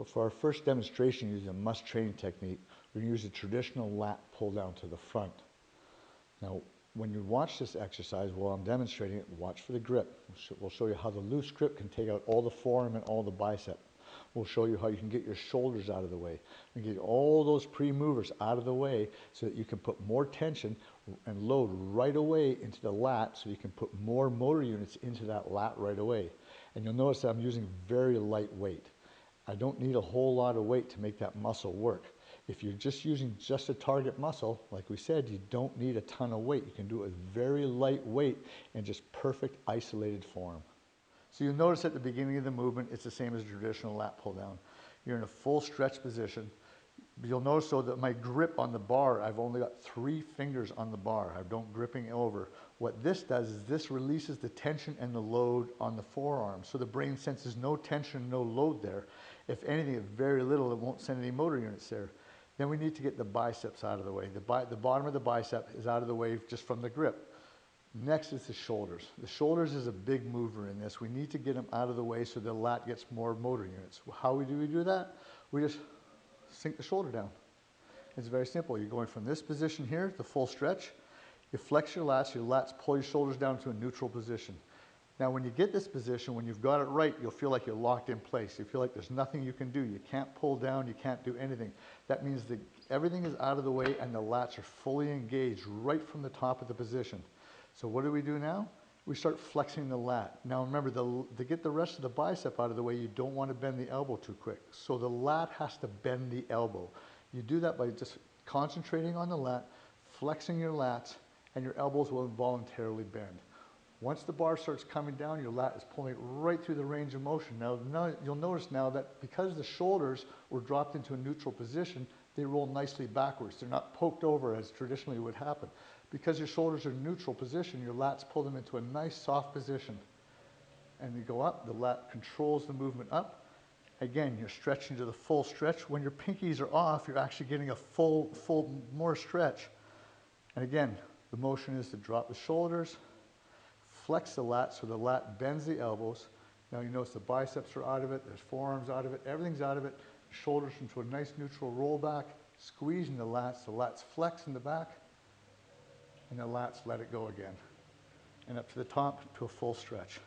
for our first demonstration using a must training technique, we're going to use a traditional lat pull down to the front. Now, when you watch this exercise while I'm demonstrating it, watch for the grip. We'll show you how the loose grip can take out all the forearm and all the bicep. We'll show you how you can get your shoulders out of the way and get all those pre-movers out of the way so that you can put more tension and load right away into the lat so you can put more motor units into that lat right away. And you'll notice that I'm using very light weight. I don't need a whole lot of weight to make that muscle work. If you're just using just a target muscle, like we said, you don't need a ton of weight. You can do it with very light weight and just perfect isolated form. So you'll notice at the beginning of the movement, it's the same as a traditional lat pull down. You're in a full stretch position. You'll notice though that my grip on the bar, I've only got 3 fingers on the bar. I don't gripping over. What this does is this releases the tension and the load on the forearm. So the brain senses no tension, no load there. If anything, very little, it won't send any motor units there. Then we need to get the biceps out of the way. The bottom of the bicep is out of the way just from the grip. Next is the shoulders. The shoulders is a big mover in this. We need to get them out of the way so the lat gets more motor units. How do we do that? We just sink the shoulder down. It's very simple. You're going from this position here, the full stretch. You flex your lats pull your shoulders down to a neutral position. Now when you get this position, when you've got it right, you'll feel like you're locked in place. You feel like there's nothing you can do. You can't pull down, you can't do anything. That means that everything is out of the way and the lats are fully engaged right from the top of the position. So what do we do now? We start flexing the lat. Now remember, to get the rest of the bicep out of the way, you don't want to bend the elbow too quick. So the lat has to bend the elbow. You do that by just concentrating on the lat, flexing your lats, and your elbows will involuntarily bend. Once the bar starts coming down, your lat is pulling right through the range of motion. Now you'll notice now that because the shoulders were dropped into a neutral position, they roll nicely backwards. They're not poked over as traditionally would happen. Because your shoulders are in neutral position, your lats pull them into a nice soft position. And you go up, the lat controls the movement up. Again, you're stretching to the full stretch. When your pinkies are off, you're actually getting a more stretch. And again, the motion is to drop the shoulders, flex the lat so the lat bends the elbows. Now you notice the biceps are out of it, there's forearms out of it, everything's out of it. Shoulders into a nice neutral rollback, squeezing the lats flex in the back, and the lats let it go again. And up to the top to a full stretch.